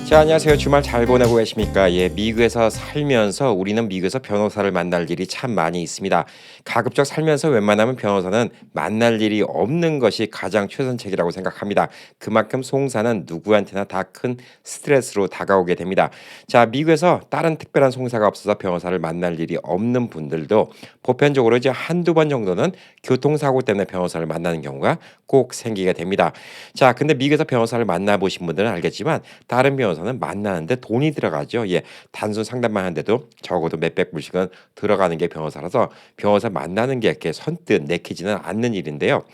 자, 안녕하세요. 주말 잘 보내고 계십니까? 예, 미국에서 살면서 우리는 미국에서 변호사를 만날 일이 참 많이 있습니다. 가급적 살면서 웬만하면 변호사는 만날 일이 없는 것이 가장 최선책이라고 생각합니다. 그만큼 송사는 누구한테나 다 큰 스트레스로 다가오게 됩니다. 자, 미국에서 다른 특별한 송사가 없어서 변호사를 만날 일이 없는 분들도 보편적으로 이제 한두 번 정도는 교통사고 때문에 변호사를 만나는 경우가 꼭 생기게 됩니다. 자, 근데 미국에서 변호사를 만나보신 분들은 알겠지만 다른 변호사는 만나는데 돈이 들어가죠. 예, 단순 상담만 하는데도 적어도 몇백 불씩은 들어가는 게 변호사라서 변호사 만나는 게 이렇게 선뜻 내키지는 않는 일인데요.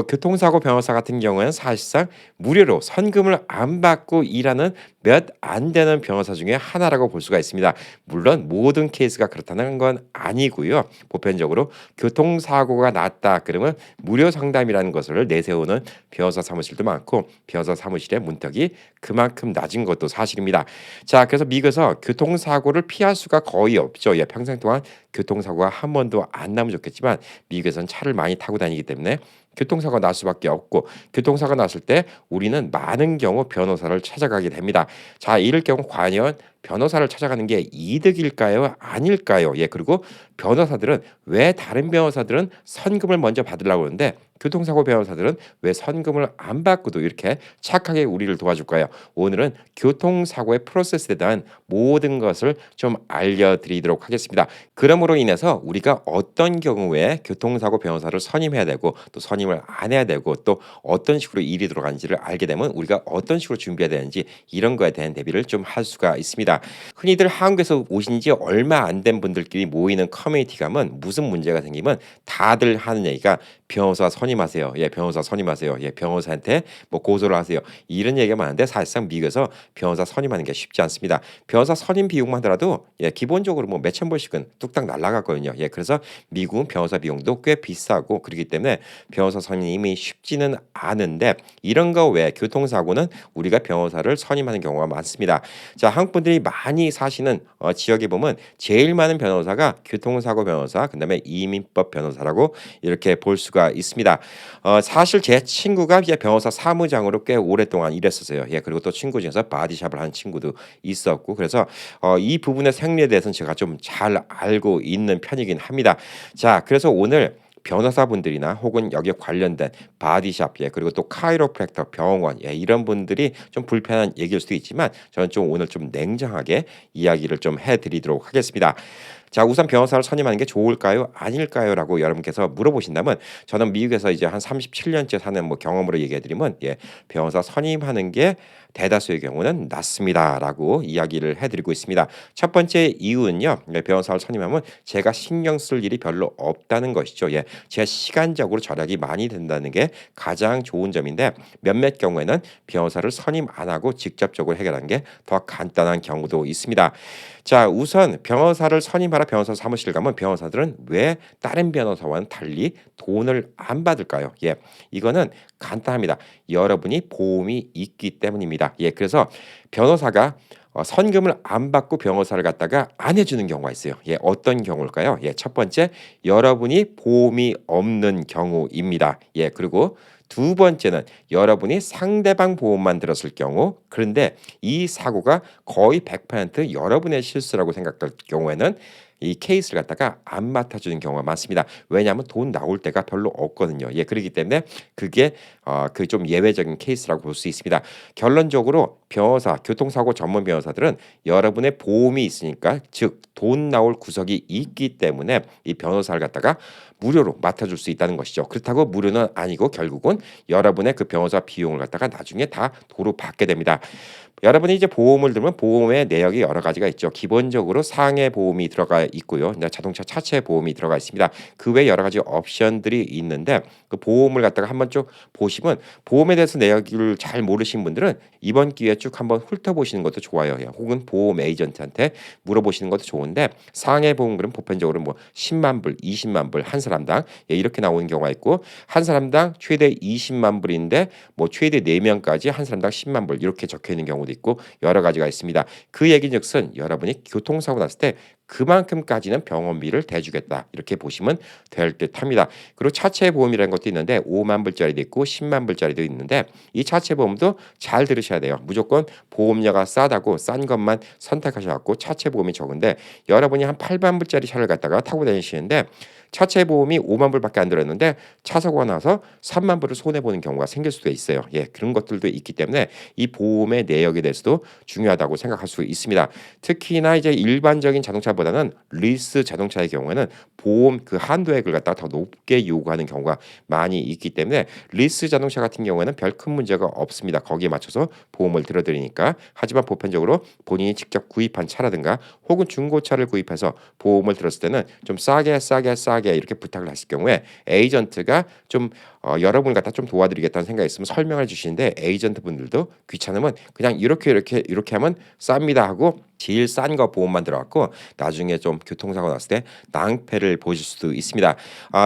교통사고 변호사 같은 경우에는 사실상 무료로 선금을 안 받고 일하는 몇 안 되는 변호사 중에 하나라고 볼 수가 있습니다. 물론 모든 케이스가 그렇다는 건 아니고요. 보편적으로 교통사고가 났다 그러면 무료 상담이라는 것을 내세우는 변호사 사무실도 많고 변호사 사무실의 문턱이 그만큼 낮은 것도 사실입니다. 자, 그래서 미국에서 교통사고를 피할 수가 거의 없죠. 예, 평생 동안 교통사고가 한 번도 안 나면 좋겠지만 미국에서는 차를 많이 타고 다니기 때문에 교통사고가 날 수밖에 없고 교통사고가 났을 때 우리는 많은 경우 변호사를 찾아가게 됩니다. 자, 이럴 경우 과연 변호사를 찾아가는 게 이득일까요? 아닐까요? 예, 그리고 변호사들은 왜 다른 변호사들은 선금을 먼저 받으려고 하는데 교통사고 변호사들은 왜 선금을 안 받고도 이렇게 착하게 우리를 도와줄까요? 오늘은 교통사고의 프로세스에 대한 모든 것을 좀 알려드리도록 하겠습니다. 그러므로 인해서 우리가 어떤 경우에 교통사고 변호사를 선임해야 되고 또 선임을 안 해야 되고 또 어떤 식으로 일이 들어가는지를 알게 되면 우리가 어떤 식으로 준비해야 되는지 이런 거에 대한 대비를 좀 할 수가 있습니다. 흔히들 한국에서 오신 지 얼마 안 된 분들끼리 모이는 커뮤니티 가면 무슨 문제가 생기면 다들 하는 얘기가 변호사 선임하세요. 예, 변호사 선임하세요. 예, 변호사한테 뭐 고소를 하세요. 이런 얘기가 많은데 사실상 미국에서 변호사 선임하는 게 쉽지 않습니다. 변호사 선임 비용만 하더라도 예, 기본적으로 뭐 몇천 불씩은 뚝딱 날라가거든요. 예, 그래서 미국은 변호사 비용도 꽤 비싸고 그렇기 때문에 변호사 선임이 쉽지는 않은데 이런 거 외에 교통사고는 우리가 변호사를 선임하는 경우가 많습니다. 자, 한국 분들이 많이 사시는 지역에 보면 제일 많은 변호사가 교통사고 변호사, 그다음에 이민법 변호사라고 이렇게 볼 수가 있습니다. 사실 제 친구가 이제 변호사 사무장으로 꽤 오랫동안 일했었어요. 예, 그리고 또 친구 중에서 바디샵을 하는 친구도 있었고 그래서 이 부분의 생리에 대해서는 제가 좀 잘 알고 있는 편이긴 합니다. 자, 그래서 오늘 변호사분들이나 혹은 여기에 관련된 바디샵 예, 그리고 또 카이로프랙터 병원 예, 이런 분들이 좀 불편한 얘기일 수도 있지만 저는 좀 오늘 좀 냉정하게 이야기를 좀 해드리도록 하겠습니다. 자, 우선 변호사를 선임하는 게 좋을까요? 아닐까요?라고 여러분께서 물어보신다면 저는 미국에서 이제 한 37년째 사는 뭐 경험으로 얘기해 드리면 예, 변호사 선임하는 게 대다수의 경우는 낫습니다라고 이야기를 해드리고 있습니다. 첫 번째 이유는요, 예, 변호사를 선임하면 제가 신경 쓸 일이 별로 없다는 것이죠. 예, 제가 시간적으로 절약이 많이 된다는 게 가장 좋은 점인데 몇몇 경우에는 변호사를 선임 안 하고 직접적으로 해결하는 게 더 간단한 경우도 있습니다. 자, 우선 변호사를 선임하러 변호사 사무실 가면 변호사들은 왜 다른 변호사와는 달리 돈을 안 받을까요? 예, 이거는 간단합니다. 여러분이 보험이 있기 때문입니다. 예, 그래서 변호사가 선금을 안 받고 변호사를 갖다가 안 해주는 경우가 있어요. 예, 어떤 경우일까요? 예, 첫 번째, 여러분이 보험이 없는 경우입니다. 예, 그리고 두 번째는 여러분이 상대방 보험만 들었을 경우, 그런데 이 사고가 거의 100% 여러분의 실수라고 생각할 경우에는 이 케이스를 갖다가 안 맡아주는 경우가 많습니다. 왜냐하면 돈 나올 때가 별로 없거든요. 예, 그렇기 때문에 그게 그 좀 예외적인 케이스라고 볼 수 있습니다. 결론적으로 변호사, 교통사고 전문 변호사들은 여러분의 보험이 있으니까 즉 돈 나올 구석이 있기 때문에 이 변호사를 갖다가 무료로 맡아줄 수 있다는 것이죠. 그렇다고 무료는 아니고 결국은 여러분의 그 변호사 비용을 갖다가 나중에 다 도로 받게 됩니다. 여러분이 이제 보험을 들면 보험의 내역이 여러 가지가 있죠. 기본적으로 상해 보험이 들어가 있고요. 자동차 차체 보험이 들어가 있습니다. 그 외 여러 가지 옵션들이 있는데 그 보험을 갖다가 한번 쭉 보시면 보험에 대해서 내역을 잘 모르신 분들은 이번 기회에 쭉 한번 훑어보시는 것도 좋아요. 예, 혹은 보험 에이전트한테 물어보시는 것도 좋은데 상해 보험금은 보편적으로 뭐 10만 불, 20만 불 한 사람당 예, 이렇게 나오는 경우가 있고 한 사람당 최대 20만 불인데 뭐 최대 4명까지 한 사람당 10만 불 이렇게 적혀 있는 경우도 있고 여러 가지가 있습니다. 그 얘기즉슨 여러분이 교통사고 났을 때 그만큼까지는 병원비를 대주겠다. 이렇게 보시면 될 듯합니다. 그리고 차체 보험이라는 것도 있는데 5만 불짜리도 있고 10만 불짜리도 있는데 이 차체 보험도 잘 들으셔야 돼요. 무조건 보험료가 싸다고 싼 것만 선택하셔갖고 차체 보험이 적은데 여러분이 한 8만 불짜리 차를 갖다가 타고 다니시는데 차체 보험이 5만 불밖에 안 들었는데 차 사고가 나서 3만 불을 손해 보는 경우가 생길 수도 있어요. 예, 그런 것들도 있기 때문에 이 보험의 내역에 대해서도 중요하다고 생각할 수 있습니다. 특히나 이제 일반적인 자동차보다는 리스 자동차의 경우에는 보험 그 한도액을 갖다가 더 높게 요구하는 경우가 많이 있기 때문에 리스 자동차 같은 경우에는 별 큰 문제가 없습니다. 거기에 맞춰서 보험을 들어드리니까. 하지만 보편적으로 본인이 직접 구입한 차라든가 혹은 중고차를 구입해서 보험을 들었을 때는 좀 싸게 이렇게 부탁을 하실 경우에 에이전트가 좀 여러분 갖다 좀 도와드리겠다는 생각이 있으면 설명을 주시는데 에이전트 분들도 귀찮으면 그냥 이렇게 하면 쌉니다 하고 제일 싼 거 보험만 들어갔고 나중에 좀 교통사고 났을 때 낭패를 보실 수도 있습니다.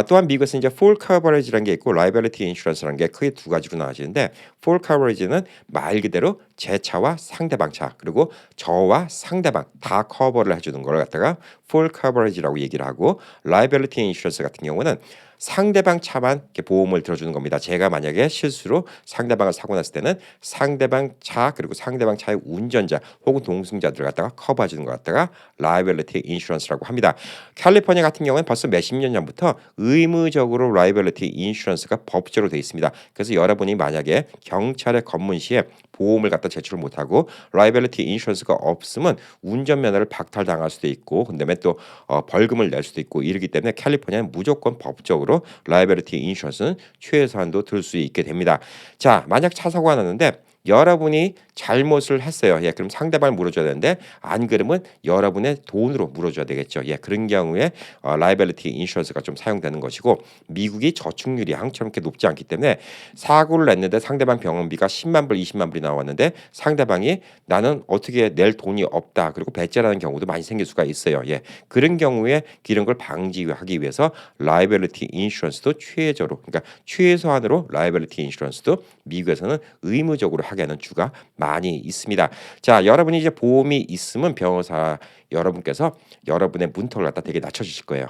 또한 미국에서 이제 full coverage라는 게 있고 liability insurance라는 게 크게 두 가지로 나눠지는데 full coverage는 말 그대로 제 차와 상대방 차 그리고 저와 상대방 다 커버를 해주는 걸 갖다가 full coverage라고 얘기를 하고 liability insurance 같은 경우는 상대방 차만 이렇게 보험을 들어주는 겁니다. 제가 만약에 실수로 상대방을 사고 났을 때는 상대방 차 그리고 상대방 차의 운전자 혹은 동승자들을 갖다가 커버해 주는 것 갖다가 liability insurance라고 합니다. 캘리포니아 같은 경우는 벌써 몇십 년 전부터 의무적으로 liability insurance가 법제로 되어 있습니다. 그래서 여러분이 만약에 경찰에 검문 시에 보험을 갖다 제출을 못하고 liability insurance가 없으면 운전면허를 박탈당할 수도 있고 그다음에 또 벌금을 낼 수도 있고 이러기 때문에 캘리포니아는 무조건 법적으로 liability insurance는 최소한도 들 수 있게 됩니다. 자, 만약 차 사고가 났는데 여러분이 잘못을 했어요. 예, 그럼 상대방을 물어줘야 되는데 안 그러면 여러분의 돈으로 물어줘야 되겠죠. 예, 그런 경우에 liability insurance가 좀 사용되는 것이고 미국이 저축률이 한국처럼 이렇게 높지 않기 때문에 사고를 냈는데 상대방 병원비가 10만 불, 20만 불이 나왔는데 상대방이 나는 어떻게 낼 돈이 없다. 그리고 배째라는 경우도 많이 생길 수가 있어요. 예, 그런 경우에 이런 걸 방지하기 위해서 liability insurance도 최저로, 그러니까 최소한으로 liability insurance도 미국에서는 의무적으로 하게 하는 주가 많이 있습니다. 자, 여러분이 이제 보험이 있으면 변호사 여러분께서 여러분의 문턱을 갖다 되게 낮춰주실 거예요.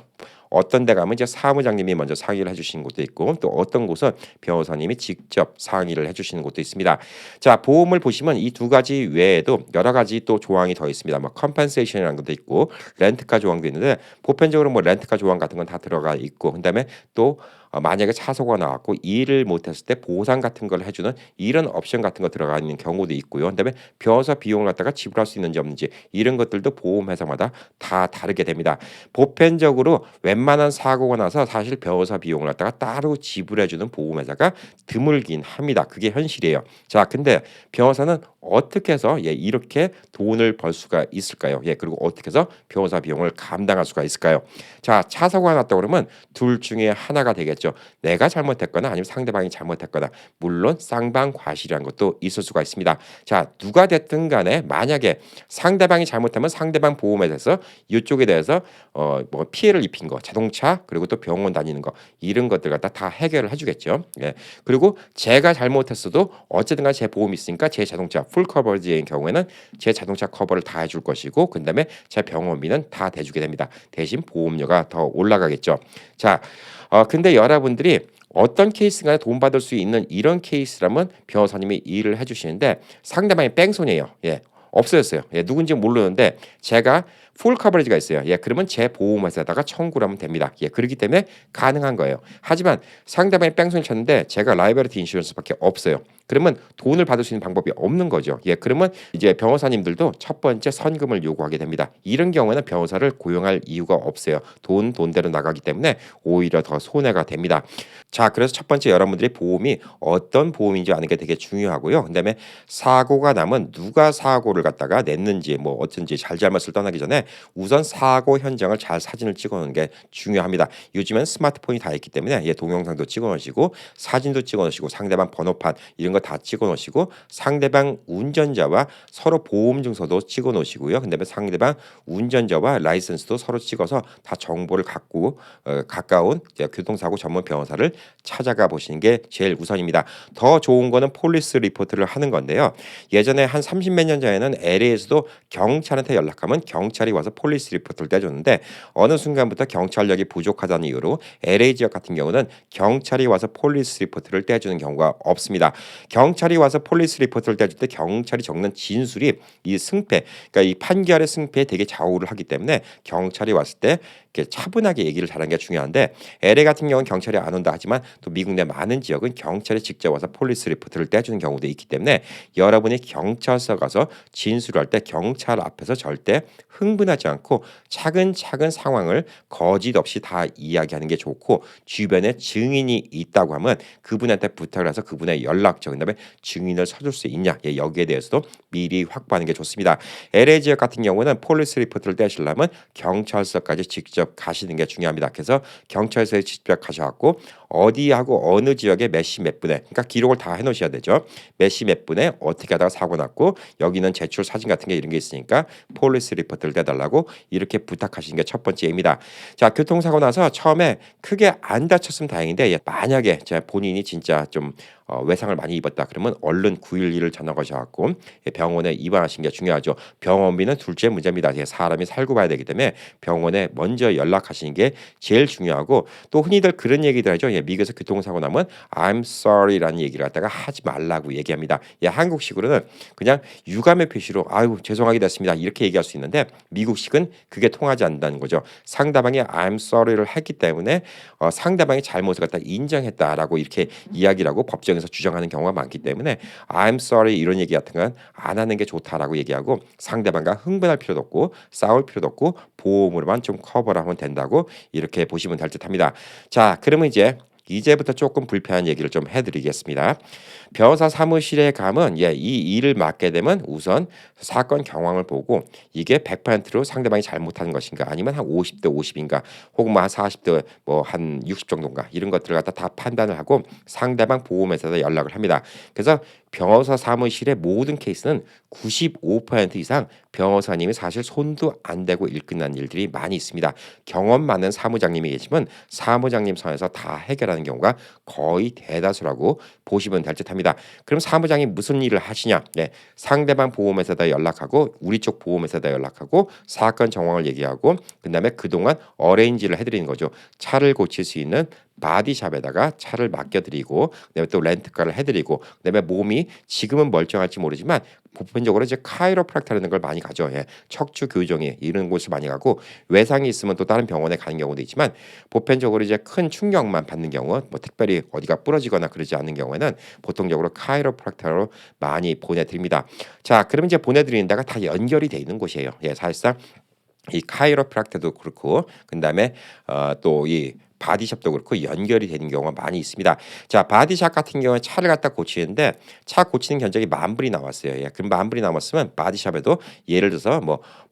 어떤 데 가면 이제 사무장님이 먼저 상의를 해주시는 곳도 있고 또 어떤 곳은 변호사님이 직접 상의를 해주시는 곳도 있습니다. 자, 보험을 보시면 이 두 가지 외에도 여러 가지 또 조항이 더 있습니다. 뭐 컴펜세이션이라는 것도 있고 렌트카 조항도 있는데 보편적으로 뭐 렌트카 조항 같은 건 다 들어가 있고 그다음에 또 만약에 차 사고가 나왔고 일을 못했을 때 보상 같은 걸 해주는 이런 옵션 같은 거 들어가 있는 경우도 있고요. 그다음에 변호사 비용을 갖다가 지불할 수 있는지 없는지 이런 것들도 보험 회사마다 다 다르게 됩니다. 보편적으로 웬만한 사고가 나서 사실 변호사 비용을 갖다가 따로 지불해주는 보험 회사가 드물긴 합니다. 그게 현실이에요. 자, 근데 변호사는 어떻게 해서 이렇게 돈을 벌 수가 있을까요? 그리고 어떻게 해서 변호사 비용을 감당할 수가 있을까요? 자, 차 사고가 났다 그러면 둘 중에 하나가 되겠죠. 내가 잘못했거나 아니면 상대방이 잘못했거나 물론 쌍방과실이라는 것도 있을 수가 있습니다. 자, 누가 됐든 간에 만약에 상대방이 잘못하면 상대방 보험에 대해서 이쪽에 대해서 뭐 피해를 입힌 거 자동차 그리고 또 병원 다니는 거 이런 것들 갖다 다 해결을 해주겠죠. 그리고 제가 잘못했어도 어쨌든 간에 제 보험이 있으니까 제 자동차 풀 커버지의 경우에는 제 자동차 커버를 다 해줄 것이고 그다음에 제 병원비는 다 대주게 됩니다. 대신 보험료가 더 올라가겠죠. 자, 근데 여러분들이 어떤 케이스가 돈 받을 수 있는 이런 케이스라면 변호사님이 일을 해주시는데 상대방이 뺑소니예요. 없어졌어요. 누군지 모르는데 제가 풀 커버리지가 있어요. 그러면 제 보험회사에다가 청구를 하면 됩니다. 그렇기 때문에 가능한 거예요. 하지만 상대방이 뺑소니를 쳤는데 제가 라이벌리티 인슈런스밖에 없어요. 그러면 돈을 받을 수 있는 방법이 없는 거죠. 그러면 이제 변호사님들도 첫 번째 선금을 요구하게 됩니다. 이런 경우에는 변호사를 고용할 이유가 없어요. 돈대로 나가기 때문에 오히려 더 손해가 됩니다. 자, 그래서 첫 번째 여러분들이 보험이 어떤 보험인지 아는 게 되게 중요하고요. 그다음에 사고가 나면 누가 사고를 갖다가 냈는지 뭐 어쩐지 잘잘못을 떠나기 전에 우선 사고 현장을 잘 사진을 찍어놓는 게 중요합니다. 요즘엔 스마트폰이 다 있기 때문에 동영상도 찍어놓으시고 사진도 찍어놓으시고 상대방 번호판 이런 거 다 찍어놓으시고 상대방 운전자와 서로 보험 증서도 찍어놓으시고요. 그다음에 상대방 운전자와 라이선스도 서로 찍어서 다 정보를 갖고 가까운 교통사고 전문 변호사를 찾아가 보시는 게 제일 우선입니다. 더 좋은 거는 폴리스 리포트를 하는 건데요. 예전에 한 30몇 년 전에는 LA에서도 경찰한테 연락하면 경찰이 와서 폴리스 리포트를 떼줬는데 어느 순간부터 경찰력이 부족하다는 이유로 LA 지역 같은 경우는 경찰이 와서 폴리스 리포트를 떼주는 경우가 없습니다. 경찰이 와서 폴리스 리포트를 떼줄 때 경찰이 적는 진술이 이 승패, 그러니까 이 판결의 승패에 되게 좌우를 하기 때문에 경찰이 왔을 때 이렇게 차분하게 얘기를 잘하는 게 중요한데 LA 같은 경우는 경찰이 안 온다 하지만 또 미국 내 많은 지역은 경찰이 직접 와서 폴리스 리포트를 떼주는 경우도 있기 때문에 여러분이 경찰서 가서 진술을 할 때 경찰 앞에서 절대 흥분하지 않고 차근차근 상황을 거짓 없이 다 이야기하는 게 좋고 주변에 증인이 있다고 하면 그분한테 부탁을 해서 그분의 연락처 그다음에 증인을 서줄 수 있냐 여기에 대해서도 미리 확보하는 게 좋습니다. LA 지역 같은 경우는 폴리스 리포트를 떼시려면 경찰서까지 직접 가시는 게 중요합니다. 그래서 경찰서에 직접 가셔갖고 어디하고 어느 지역에 몇 시 몇 분에 그러니까 기록을 다 해놓으셔야 되죠. 몇 시 몇 분에 어떻게 하다가 사고 났고 여기는 제출 사진 같은 게 이런 게 있으니까 폴리스 리포트를 떼달라고 이렇게 부탁하시는 게 첫 번째입니다. 자, 교통사고 나서 처음에 크게 안 다쳤으면 다행인데 만약에 본인이 진짜 좀 외상을 많이 입었다 그러면 얼른 911을 전화하셔갖고 병원에 입원하시는 게 중요하죠. 병원비는 둘째 문제입니다. 사람이 살고 봐야 되기 때문에 병원에 먼저 연락하시는 게 제일 중요하고 또 흔히들 그런 얘기들 하죠. 미국에서 교통사고 나면 I'm sorry라는 얘기를 갖다가 하지 말라고 얘기합니다. 한국식으로는 그냥 유감의 표시로 아유 죄송하게 됐습니다 이렇게 얘기할 수 있는데 미국식은 그게 통하지 않는다는 거죠. 상대방이 I'm sorry를 했기 때문에 상대방의 잘못을 갖다 인정했다라고 이렇게 이야기를 하고 법정에서 주장하는 경우가 많기 때문에 I'm sorry 이런 얘기 같은 건 안 하는 게 좋다라고 얘기하고 상대방과 흥분할 필요도 없고 싸울 필요도 없고 보험으로만 좀 커버를 하면 된다고 이렇게 보시면 될 듯합니다. 자, 그러면 이제부터 조금 불편한 얘기를 좀 해드리겠습니다. 변호사 사무실에 가면 이 일을 맡게 되면 우선 사건 경황을 보고 이게 100%로 상대방이 잘못한 것인가 아니면 한 50대 50인가 혹은 한 40대 한 60 정도인가 이런 것들을 갖다 다 판단을 하고 상대방 보험회사에 연락을 합니다. 그래서 변호사 사무실의 모든 케이스는 95% 이상 변호사님이 사실 손도 안 대고 일 끝난 일들이 많이 있습니다. 경험 많은 사무장님이 계시면 사무장님 선에서 다 해결하는 경우가 거의 대다수라고 보시면 될 듯합니다. 그럼 사무장이 무슨 일을 하시냐? 상대방 보험회사에다 연락하고 우리 쪽 보험회사에다 연락하고 사건 정황을 얘기하고 그다음에 그동안 어레인지를 해드리는 거죠. 차를 고칠 수 있는 바디샵에다가 차를 맡겨드리고 그다음에 또 렌트카를 해드리고 그다음에 몸이 지금은 멀쩡할지 모르지만 보편적으로 카이로프락터라는 걸 많이 가죠. 척추 교정이 이런 곳을 많이 가고 외상이 있으면 또 다른 병원에 가는 경우도 있지만 보편적으로 큰 충격만 받는 경우 특별히 어디가 부러지거나 그러지 않는 경우에는 보통적으로 카이로프락터로 많이 보내드립니다. 자, 그럼 보내드리는 데가 다 연결이 돼 있는 곳이에요. 사실상 이 카이로프락터도 그렇고 그다음에 또 이 바디샵도 그렇고 연결이 되는 경우가 많이 있습니다. 자, 바디샵 같은 경우에 차를 갖다 고치는데 차 고치는 견적이 10,000불이 나왔어요. 그럼 10,000불이 남았으면 바디샵에도 예를 들어서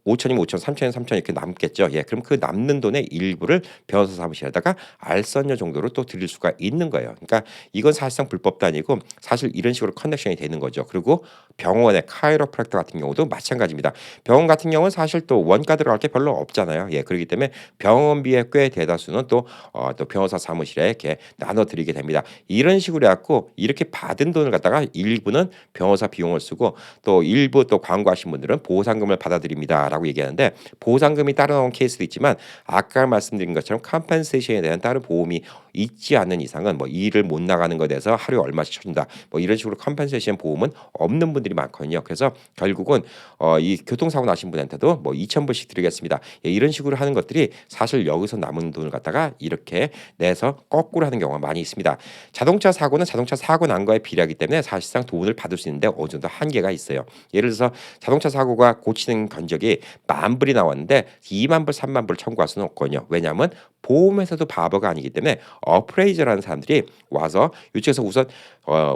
5천이면 5천, 3천이면 3천 이렇게 남겠죠. 그럼 그 남는 돈의 일부를 변호사 사무실에다가 알선료 정도로 또 드릴 수가 있는 거예요. 그러니까 이건 사실상 불법도 아니고 사실 이런 식으로 커넥션이 되는 거죠. 그리고 병원의 카이로프락터 같은 경우도 마찬가지입니다. 병원 같은 경우는 사실 또 원가 들어갈 게 별로 없잖아요. 그렇기 때문에 병원비의 꽤 대다수는 또 변호사 사무실에 이렇게 나눠드리게 됩니다. 이런 식으로 해갖고 이렇게 받은 돈을 갖다가 일부는 변호사 비용을 쓰고 또 일부 또 광고하신 분들은 보상금을 받아들입니다라고 얘기하는데 보상금이 따로 나온 케이스도 있지만 아까 말씀드린 것처럼 컴펜세이션에 대한 다른 보험이 있지 않는 이상은 일을 못 나가는 것에 대해서 하루에 얼마씩 쳐준다 이런 식으로 컴펜세이션 보험은 없는 분들이 많거든요. 그래서 결국은 이 교통사고 나신 분한테도 2,000불씩 드리겠습니다. 이런 식으로 하는 것들이 사실 여기서 남은 돈을 갖다가 이렇게 내서 거꾸로 하는 경우가 많이 있습니다. 자동차 사고는 자동차 사고 난 거에 비례하기 때문에 사실상 돈을 받을 수 있는데 어느 정도 한계가 있어요. 예를 들어서 자동차 사고가 고치는 견적이 10,000불이 나왔는데 20,000불, 30,000불 청구할 수는 없거든요. 왜냐하면 보험회사도 바보가 아니기 때문에 어프레이저라는 사람들이 와서 이쪽에서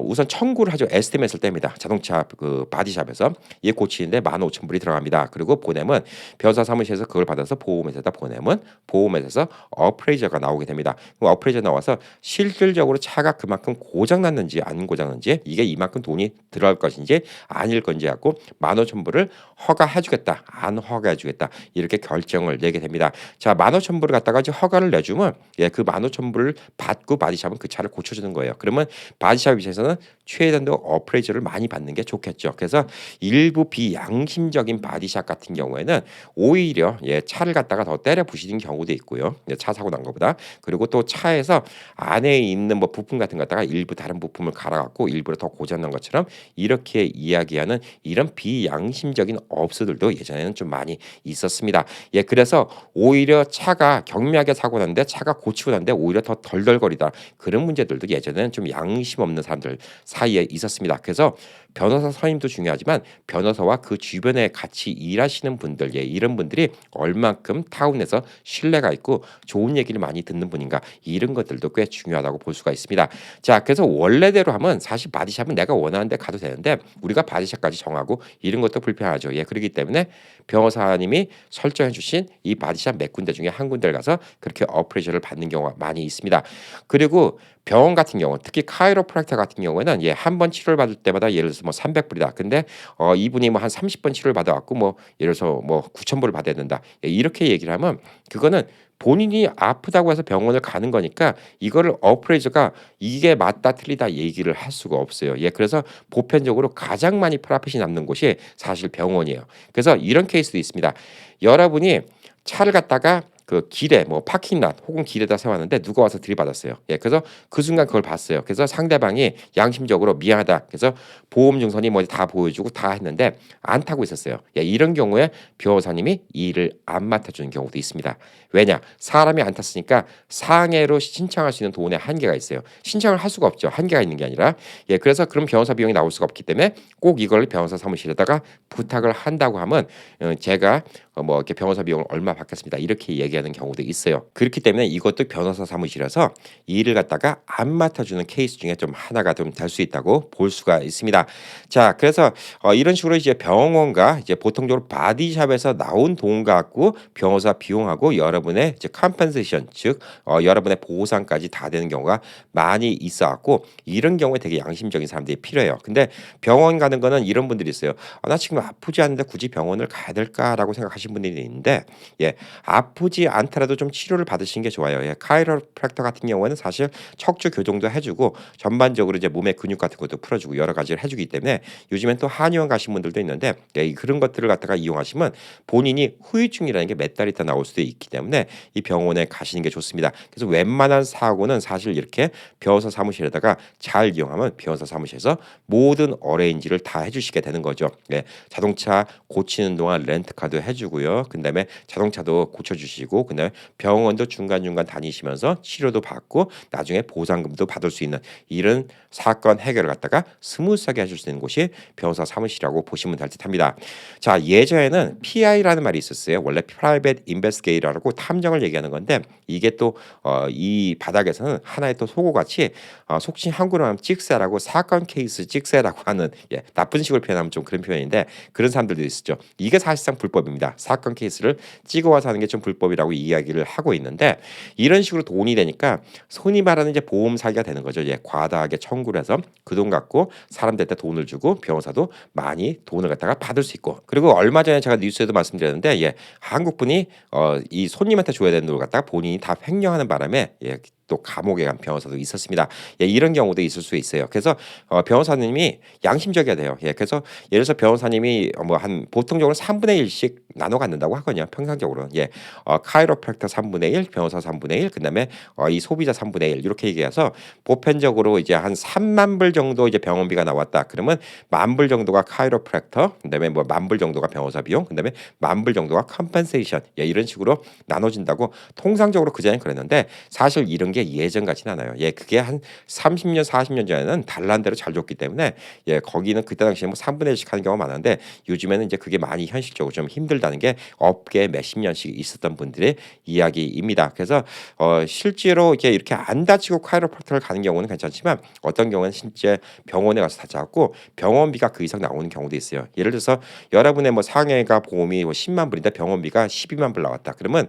우선 청구를 하죠. 에스티메이트를 뗍니다. 자동차 그 바디샵에서 얘 고치는데 15,000불이 들어갑니다. 그리고 보내면 변호사 사무실에서 그걸 받아서 보험회사에다 보내면 보험회사에서 어프레이저가 나오게 됩니다. 그럼 어프레이저 나와서 실질적으로 차가 그만큼 고장 났는지 안 고장 났는지 이게 이만큼 돈이 들어갈 것인지 아닐 건지 갖고 15,000불을 허가해주겠다 안 허가해주겠다 이렇게 결정을 내게 됩니다. 자, 15,000불을 갖다가 허가 휴가를 내주면 그 15,000불을 받고 바디샵은 그 차를 고쳐주는 거예요. 그러면 바디샵 입장에서는 최대한도 어프레이즈를 많이 받는 게 좋겠죠. 그래서 일부 비양심적인 바디샵 같은 경우에는 오히려 차를 갖다가 더 때려 부시는 경우도 있고요. 차 사고 난 것보다. 그리고 또 차에서 안에 있는 뭐 부품 같은 거 갖다가 일부 다른 부품을 갈아갖고 일부러 더 고장난 것처럼 이렇게 이야기하는 이런 비양심적인 업소들도 예전에는 좀 많이 있었습니다. 그래서 오히려 차가 경미하게 사고 났는데 차가 고치고 났는데 오히려 더 덜덜거리다. 그런 문제들도 예전에는 좀 양심 없는 사람들 사이에 있었습니다. 그래서 변호사 선임도 중요하지만 변호사와 그 주변에 같이 일하시는 분들, 이런 분들이 얼만큼 타운에서 신뢰가 있고 좋은 얘기를 많이 듣는 분인가, 이런 것들도 꽤 중요하다고 볼 수가 있습니다. 자, 그래서 원래대로 하면 사실 바디샵은 내가 원하는 데 가도 되는데 우리가 바디샵까지 정하고 이런 것도 불편하죠. 그렇기 때문에 변호사님이 설정해 주신 이 바디샵 몇 군데 중에 한 군데를 가서 그렇게 어프레이션을 받는 경우가 많이 있습니다. 그리고 병원 같은 경우, 특히 카이로프랙터 같은 경우에는 한 번 치료를 받을 때마다 예를 들어서 뭐 300불이다. 근데 이분이 뭐 한 30번 치료를 받아갖고 뭐 예를 들어서 뭐 9,000불을 받아야 된다. 이렇게 얘기를 하면 그거는 본인이 아프다고 해서 병원을 가는 거니까 이거를 어프레이저가 이게 맞다 틀리다 얘기를 할 수가 없어요. 그래서 보편적으로 가장 많이 프라핏이 남는 곳이 사실 병원이에요. 그래서 이런 케이스도 있습니다. 여러분이 차를 갖다가 그 길에 뭐 파킹랏 혹은 길에다 세웠는데 누가 와서 들이받았어요. 그래서 그 순간 그걸 봤어요. 그래서 상대방이 양심적으로 미안하다. 그래서 보험 증선이 뭐 다 보여주고 다 했는데 안 타고 있었어요. 이런 경우에 변호사님이 이 일을 안 맡아주는 경우도 있습니다. 왜냐? 사람이 안 탔으니까 상해로 신청할 수 있는 돈의 한계가 있어요. 신청을 할 수가 없죠. 한계가 있는 게 아니라. 그래서 그럼 변호사 비용이 나올 수가 없기 때문에 꼭 이걸 변호사 사무실에다가 부탁을 한다고 하면 제가 뭐 이렇게 변호사 비용을 얼마 받겠습니다. 이렇게 얘기하는 경우도 있어요. 그렇기 때문에 이것도 변호사 사무실에서 이 일을 갖다가 안 맡아주는 케이스 중에 좀 하나가 좀 될 수 있다고 볼 수가 있습니다. 자, 그래서 이런 식으로 이제 병원과 이제 보통적으로 바디샵에서 나온 돈 갖고 변호사 비용하고 여러분의 이제 컴펜세이션, 즉 여러분의 보상까지 다 되는 경우가 많이 있어갖고 이런 경우에 되게 양심적인 사람들이 필요해요. 근데 병원 가는 거는 이런 분들이 있어요. 나 지금 아프지 않은데 굳이 병원을 가야 될까라고 생각하시는 분들이 있는데 아프지 않더라도 좀 치료를 받으시는 게 좋아요. 카이로프랙터 같은 경우에는 사실 척추 교정도 해주고 전반적으로 이제 몸의 근육 같은 것도 풀어주고 여러 가지를 해주기 때문에 요즘엔 또 한의원 가신 분들도 있는데 그런 것들을 갖다가 이용하시면 본인이 후유증이라는 게 몇 달 있다 나올 수도 있기 때문에 이 병원에 가시는 게 좋습니다. 그래서 웬만한 사고는 사실 이렇게 변호사 사무실에다가 잘 이용하면 변호사 사무실에서 모든 어레인지를 다 해주시게 되는 거죠. 자동차 고치는 동안 렌트카도 해주고요. 그다음에 자동차도 고쳐주시고 그다음에 병원도 중간중간 다니시면서 치료도 받고 나중에 보상금도 받을 수 있는 이런 사건 해결을 갖다가 스무스하게 해줄 수 있는 곳이 변호사 사무실이라고 보시면 될 듯합니다. 자, 예전에는 PI라는 말이 있었어요. 원래 Private Investigator라고 탐정을 얘기하는 건데 이게 또 이 바닥에서는 하나의 또 속어같이 속칭 한국어로 하면 찍새라고 사건 케이스 찍새라고 하는 나쁜 식으로 표현하면 좀 그런 표현인데 그런 사람들도 있었죠. 이게 사실상 불법입니다. 사건 케이스를 찍어와서 하는 게 좀 불법이라고 이야기를 하고 있는데 이런 식으로 돈이 되니까 손이 말하는 이제 보험 사기가 되는 거죠. 과다하게 청구를 해서 그 돈 갖고 사람들한테 돈을 주고 변호사도 많이 돈을 갖다가 받을 수 있고 그리고 얼마 전에 제가 뉴스에도 말씀드렸는데 한국 분이 이 손님한테 줘야 되는 돈을 갖다가 본인이 다 횡령하는 바람에 또 감옥에 간 변호사도 있었습니다. 이런 경우도 있을 수 있어요. 그래서 변호사님이 양심적이어야 돼요. 그래서 예를 들어서 변호사님이 뭐 한 보통적으로 3분의 1씩 나눠 갖는다고 하거든요. 평상적으로 카이로프랙터 3분의 1, 변호사 3분의 1, 그다음에 이 소비자 3분의 1 이렇게 얘기해서 보편적으로 이제 한 3만 불 정도 이제 병원비가 나왔다. 그러면 10,000불 정도가 카이로프랙터, 그다음에 뭐 10,000불 정도가 변호사 비용, 그다음에 10,000불 정도가 컴펜세이션 이런 식으로 나눠진다고 통상적으로 그전엔 그랬는데 사실 이런 게 예전 같진 않아요. 그게 한 30년, 40년 전에는 달란대로 잘 줬기 때문에 거기는 그때 당시에 뭐 3분의 1씩 하는 경우가 많은데 요즘에는 이제 그게 많이 현실적으로 좀 힘들다는 게 업계에 몇십 년씩 있었던 분들의 이야기입니다. 그래서 실제로 이렇게 안 다치고 카이로프랙터를 가는 경우는 괜찮지만 어떤 경우는 실제 병원에 가서 다쳐갖고 병원비가 그 이상 나오는 경우도 있어요. 예를 들어서 여러분의 뭐 상해가 보험이 뭐 10만 불인데 병원비가 12만 불 나왔다. 그러면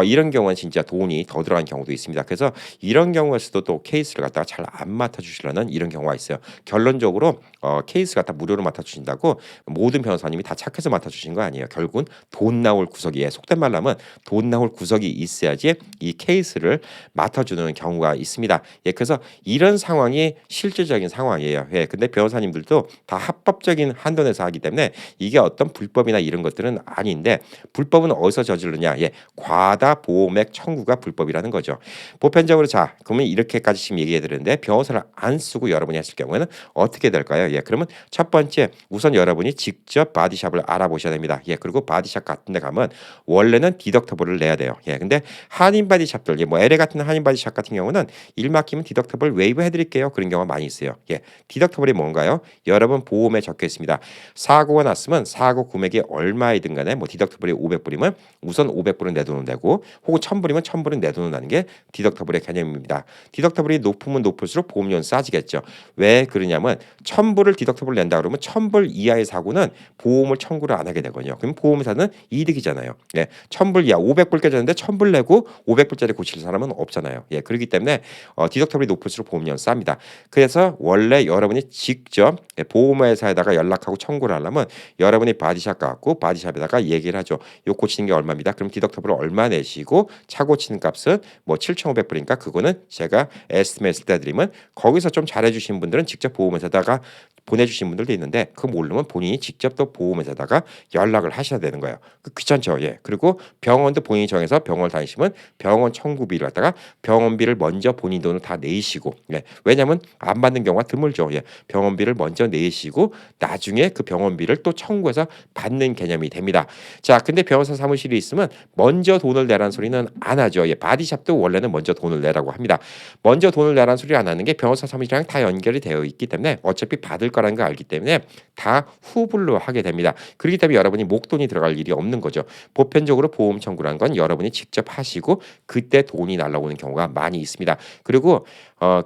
이런 경우는 진짜 돈이 더 들어간 경우도 있습니다. 그래서 이런 경우에서도 또 케이스를 갖다가 잘 안 맡아주시려는 이런 경우가 있어요. 결론적으로 케이스 갖다 무료로 맡아주신다고 모든 변호사님이 다 착해서 맡아주신 거 아니에요. 결국은 돈 나올 구석이 속된 말로 하면 돈 나올 구석이 있어야지 이 케이스를 맡아주는 경우가 있습니다. 예, 그래서 이런 상황이 실질적인 상황이에요. 예, 근데 변호사님들도 다 합법적인 한도 내에서 하기 때문에 이게 어떤 불법이나 이런 것들은 아닌데 불법은 어디서 저지르냐? 예, 과다 보호맥 청구가 불법이라는 거죠. 보편적으로 자, 그러면 이렇게까지 지금 얘기해 드렸는데 변호사를 안 쓰고 여러분이 했을 경우에는 어떻게 될까요? 예, 그러면 첫 번째 우선 여러분이 직접 바디샵을 알아보셔야 됩니다. 예, 그리고 바디샵 같은 데 가면 원래는 디덕터블을 내야 돼요. 예, 근데 한인 바디샵들, 뭐 LA 같은 한인 바디샵 같은 경우는 일 맡기면 디덕터블 웨이브 해드릴게요. 그런 경우가 많이 있어요. 예, 디덕터블이 뭔가요? 여러분 보험에 적혀 있습니다. 사고가 났으면 사고 금액이 얼마이든 간에 뭐 디덕터블이 500불이면 우선 500불은 내 돈을 내고 혹은 1000불이면 1000불은 내 돈을 내는 게 디덕터블의 개념입니다. 디덕터블이 높으면 높을수록 보험료는 싸지겠죠. 왜 그러냐면 1000불을 디덕터블 낸다 그러면 1000불 이하의 사고는 보험을 청구를 안 하게 되거든요. 그럼 보험회사는 이득이잖아요. 예, 1000불 이하 500불 깨졌는데 1000불 내고 500불짜리 고칠 사람은 없잖아요. 예, 그렇기 때문에 디덕터블이 높을수록 보험료는 쌉니다. 그래서 원래 여러분이 직접 보험회사에다가 연락하고 청구를 하려면 여러분이 바디샵 가고 바디샵에다가 얘기를 하죠. 요 고치는 게 얼마입니다. 그럼 디덕터블을 얼마 내시고 차 고치는 값은 뭐 7,500불이니까 그거는 제가 에스티메이트 해드리면 거기서 좀 잘해주신 분들은 직접 보험회사에다가 보내주신 분들도 있는데 그거 모르면 본인이 직접 또 보험회사에다가 연락을 하셔야 되는 거예요. 귀찮죠. 예. 그리고 병원도 본인이 정해서 병원을 다니시면 병원 청구비를 갖다가 병원비를 먼저 본인 돈을 다 내시고 예. 왜냐하면 안 받는 경우가 드물죠. 예. 병원비를 먼저 내시고 나중에 그 병원비를 또 청구해서 받는 개념이 됩니다. 자, 근데 변호사 사무실이 있으면 먼저 돈을 내라는 소리는 안 하죠. 예. 바디샵도 원래는 먼저 돈을 내라고 합니다. 먼저 돈을 내라는 소리 안 하는 게 변호사 사무실이랑 다 연결이 되어 있기 때문에 어차피 받을 거라는 걸 알기 때문에 다 후불로 하게 됩니다. 그렇기 때문에 여러분이 목돈이 들어갈 일이 없는 거죠. 보편적으로 보험 청구라는 건 여러분이 직접 하시고 그때 돈이 날라오는 경우가 많이 있습니다. 그리고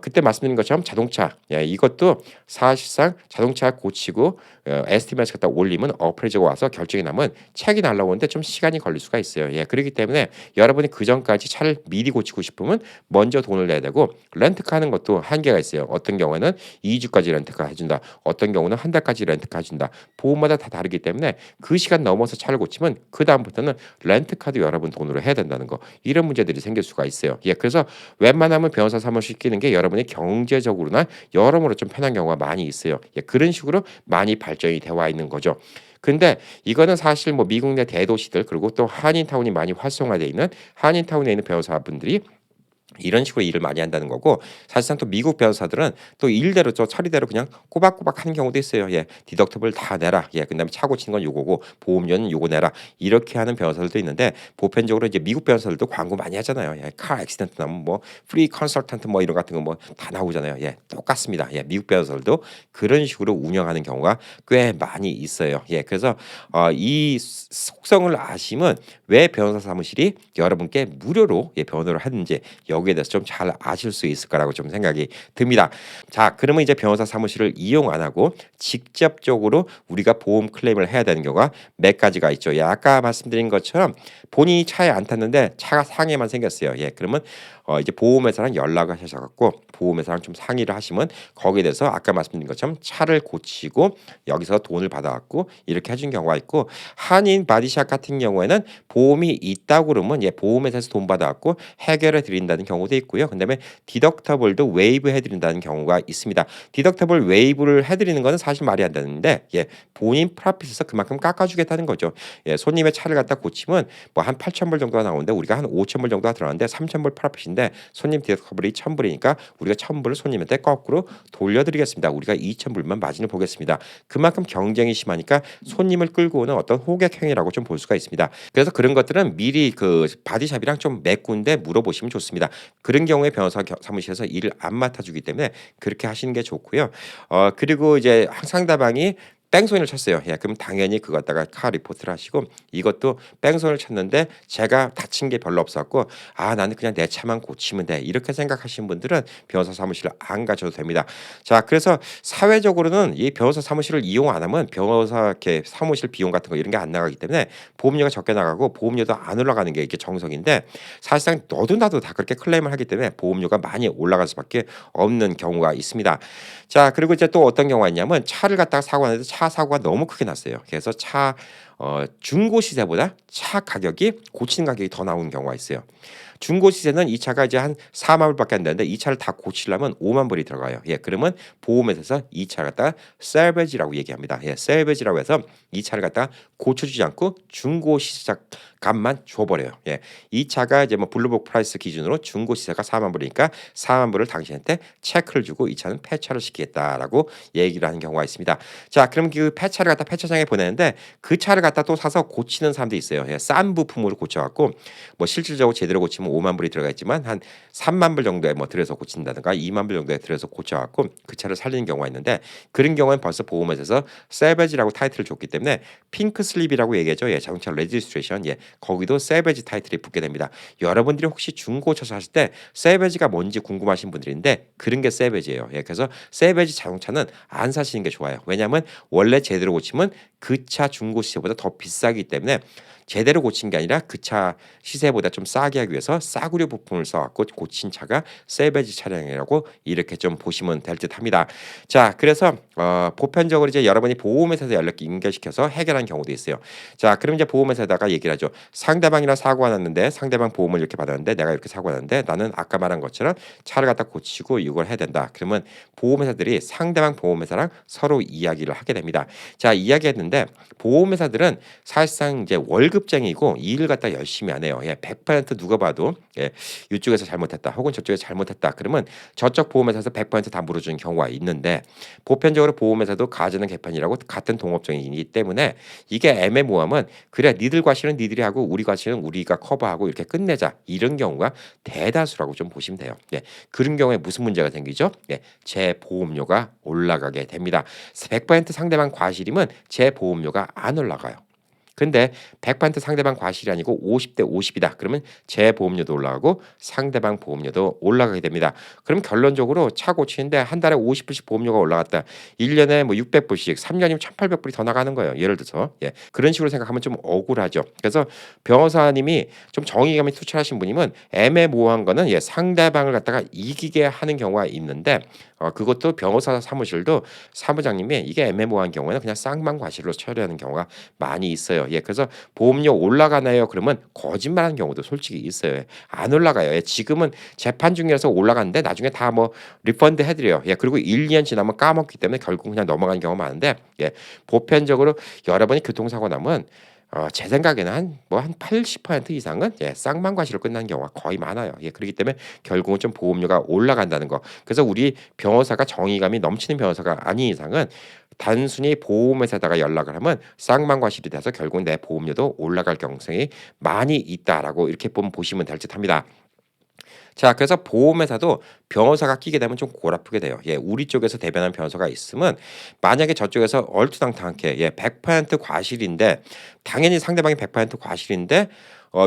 그때 말씀드린 것처럼 자동차 이것도 사실상 자동차 고치고 에스티메이트 갖다 올리면 어프레이저가 와서 결정이 나면 책이 날라오는데 좀 시간이 걸릴 수가 있어요. 예, 그렇기 때문에 여러분이 그 전까지 차를 미리 고치고 싶으면 먼저 돈을 내야 되고 렌트카 하는 것도 한계가 있어요. 어떤 경우에는 2주까지 렌트카 해준다. 어떤 경우는 한 달까지 렌트카 해준다. 보험마다 다 다르기 때문에 그 시간 넘어서 차를 고치면 그 다음부터는 렌트카도 여러분 돈으로 해야 된다는 거 이런 문제들이 생길 수가 있어요. 예, 그래서 웬만하면 변호사 사무실 시키는 게 여러분이 경제적으로나 여러모로 좀 편한 경우가 많이 있어요. 예, 그런 식으로 많이 발전이 되어 와 있는 거죠. 근데 이거는 사실 뭐 미국 내 대도시들 그리고 또 한인타운이 많이 활성화되어 있는 한인타운에 있는 변호사분들이 이런 식으로 일을 많이 한다는 거고 사실상 또 미국 변호사들은 또 일대로 저 처리대로 그냥 꼬박꼬박 하는 경우도 있어요. 예, 디덕터블 다 내라. 예, 그다음에 차 고치는 건 요거고 보험료는 요거 내라. 이렇게 하는 변호사들도 있는데 보편적으로 이제 미국 변호사들도 광고 많이 하잖아요. 예, 카 액시던트 나면 뭐 프리 컨설턴트 뭐 이런 같은 거 뭐 다 나오잖아요. 예, 똑같습니다. 예, 미국 변호사들도 그런 식으로 운영하는 경우가 꽤 많이 있어요. 예, 그래서 이 속성을 아시면 왜 변호사 사무실이 여러분께 무료로 변호를 하는지 여기에 대해서 좀 잘 아실 수 있을 거라고 좀 생각이 듭니다. 자, 그러면 이제 변호사 사무실을 이용 안 하고 직접적으로 우리가 보험 클레임을 해야 되는 경우가 몇 가지가 있죠. 예, 아까 말씀드린 것처럼 본인이 차에 안 탔는데 차가 상해만 생겼어요. 예, 그러면 이제 보험회사랑 연락을 하셔갖고 보험회사랑 좀 상의를 하시면 거기에 대해서 아까 말씀드린 것처럼 차를 고치고 여기서 돈을 받아갖고 이렇게 해준 경우가 있고 한인 바디샵 같은 경우에는 보험이 있다고 그러면 보험회사에서 돈 받아갖고 해결해 드린다는 경우도 있고요. 그다음에 디덕터블도 웨이브 해드린다는 경우가 있습니다. 디덕터블 웨이브를 해드리는 거는 사실 말이 안 되는데 본인 프라핏에서 그만큼 깎아주겠다는 거죠. 예, 손님의 차를 갖다 고치면 뭐 한 8,000불 정도가 나오는데 우리가 한 5,000불 정도가 들어가는데 3,000불 프라핏인데 손님 디덕터블이 1,000불이니까 우리가 1,000불을 손님한테 거꾸로 돌려드리겠습니다. 우리가 2,000불만 마진을 보겠습니다. 그만큼 경쟁이 심하니까 손님을 끌고 오는 어떤 호객 행위라고 좀 볼 수가 있습니다. 그래서 그런 것들은 미리 그 바디샵이랑 좀 몇 군데 물어보시면 좋습니다. 그런 경우에 변호사 사무실에서 일을 안 맡아주기 때문에 그렇게 하시는 게 좋고요. 그리고 이제 상대방이 뺑소니를 쳤어요. 예, 그럼 당연히 그거 갖다가 카 리포트를 하시고 이것도 뺑소니를 쳤는데 제가 다친 게 별로 없었고 나는 그냥 내 차만 고치면 돼. 이렇게 생각하시는 분들은 변호사 사무실을 안 가셔도 됩니다. 자, 그래서 사회적으로는 이 변호사 사무실을 이용 안 하면 변호사 이렇게 사무실 비용 같은 거 이런 게 안 나가기 때문에 보험료가 적게 나가고 보험료도 안 올라가는 게 이게 정석인데 사실상 너도 나도 다 그렇게 클레임을 하기 때문에 보험료가 많이 올라갈 수밖에 없는 경우가 있습니다. 자, 그리고 이제 또 어떤 경우가 있냐면 차를 갖다가 사고 났는데 차 사고가 너무 크게 났어요. 그래서 차 중고 시세보다 차 가격이 고치는 가격이 더 나오는 경우가 있어요. 중고 시세는 이 차가 이제 한 4만 불밖에 안 되는데 이 차를 다 고치려면 5만 불이 들어가요. 예, 그러면 보험회사에서 이 차를 갖다가 셀베지라고 얘기합니다. 예, 셀베지라고 해서 이 차를 갖다가 고쳐주지 않고 중고 시세작 값만 줘버려요. 예, 이 차가 이제 뭐 블루북 프라이스 기준으로 중고 시세가 4만 불이니까 4만 불을 당신한테 체크를 주고 이 차는 폐차를 시키겠다라고 얘기를 하는 경우가 있습니다. 자, 그럼 그 폐차를 갖다 폐차장에 보내는데 그 차를 갖다 또 사서 고치는 사람도 있어요. 예, 싼 부품으로 고쳐갖고 뭐 실질적으로 제대로 고치면 5만 불이 들어가 있지만 한 3만 불 정도에 뭐 들여서 고친다든가 2만 불 정도에 들여서 고쳐갖고 그 차를 살리는 경우가 있는데 그런 경우는 벌써 보험회사에서 셀베지라고 타이틀을 줬기 때문에 핑크 슬립이라고 얘기하죠. 예, 자동차 레지스트레이션. 예, 거기도 셀베지 타이틀이 붙게 됩니다. 여러분들이 혹시 중고차 사실 때 셀베지가 뭔지 궁금하신 분들인데 그런 게 셀베지예요. 예, 그래서 셀베지 자동차는 안 사시는 게 좋아요. 왜냐하면 원래 제대로 고치면 그 차 중고 시세보다 더 비싸기 때문에 제대로 고친 게 아니라 그 차 시세보다 좀 싸게 하기 위해서 싸구려 부품을 써갖고 고친 차가 셀베지 차량이라고 이렇게 좀 보시면 될 듯합니다. 자, 그래서 보편적으로 이제 여러분이 보험회사에서 연락 연결시켜서 해결한 경우도 있어요. 자, 그럼 이제 보험회사에다가 얘기를 하죠. 상대방이랑 사고가 났는데 상대방 보험을 이렇게 받았는데 내가 이렇게 사고가 났는데 나는 아까 말한 것처럼 차를 갖다 고치고 이걸 해야 된다. 그러면 보험회사들이 상대방 보험회사랑 서로 이야기를 하게 됩니다. 자, 이야기했는데 보험회사들은 사실상 이제 월급쟁이고 일을 갖다 열심히 안 해요. 예, 100% 누가 봐도 예, 이쪽에서 잘못했다 혹은 저쪽에서 잘못했다 그러면 저쪽 보험회사에서 100%다 물어주는 경우가 있는데 보편적으로 보험회사도 가전은 개판이라고 같은 동업종이기 때문에 이게 애매모호하면 그래 니들 과실은 니들이 하고 우리 과실은 우리가 커버하고 이렇게 끝내자 이런 경우가 대다수라고 좀 보시면 돼요. 예, 그런 경우에 무슨 문제가 생기죠? 예, 재보험료가 올라가게 됩니다. 100% 상대방 과실이면 재보험료가 안 올라가요. 근데 100% 상대방 과실이 아니고 50대 50이다. 그러면 제 보험료도 올라가고 상대방 보험료도 올라가게 됩니다. 그럼 결론적으로 차 고치는데 한 달에 50불씩 보험료가 올라갔다. 1년에 뭐 600불씩 3년이면 1,800불이 더 나가는 거예요. 예를 들어서. 예. 그런 식으로 생각하면 좀 억울하죠. 그래서 변호사님이 좀 정의감이 투철하신 분이면 애매모호한 거는 예, 상대방을 갖다가 이기게 하는 경우가 있는데 그것도 변호사 사무실도 사무장님이 이게 애매모호한 경우에는 그냥 쌍방 과실로 처리하는 경우가 많이 있어요. 예, 그래서 보험료 올라가나요? 그러면 거짓말하는 경우도 솔직히 있어요. 안 올라가요. 예, 지금은 재판 중이라서 올라갔는데 나중에 다 뭐 리펀드 해드려요. 예, 그리고 1, 2년 지나면 까먹기 때문에 결국 그냥 넘어가는 경우가 많은데 예, 보편적으로 여러분이 교통사고 나면 제 생각에는 한 80% 이상은 예, 쌍방과실로 끝나는 경우가 거의 많아요. 예, 그렇기 때문에 결국은 좀 보험료가 올라간다는 거. 그래서 우리 변호사가 정의감이 넘치는 변호사가 아닌 이상은 단순히 보험회사에다가 연락을 하면 쌍방과실이 돼서 결국 내 보험료도 올라갈 가능성이 많이 있다라고 이렇게 보시면 될 듯합니다. 자, 그래서 보험회사도 변호사가 끼게 되면 좀 골 아프게 돼요. 예, 우리 쪽에서 대변한 변호사가 있으면 만약에 저쪽에서 얼토당토하게 예, 100% 과실인데 당연히 상대방이 100% 과실인데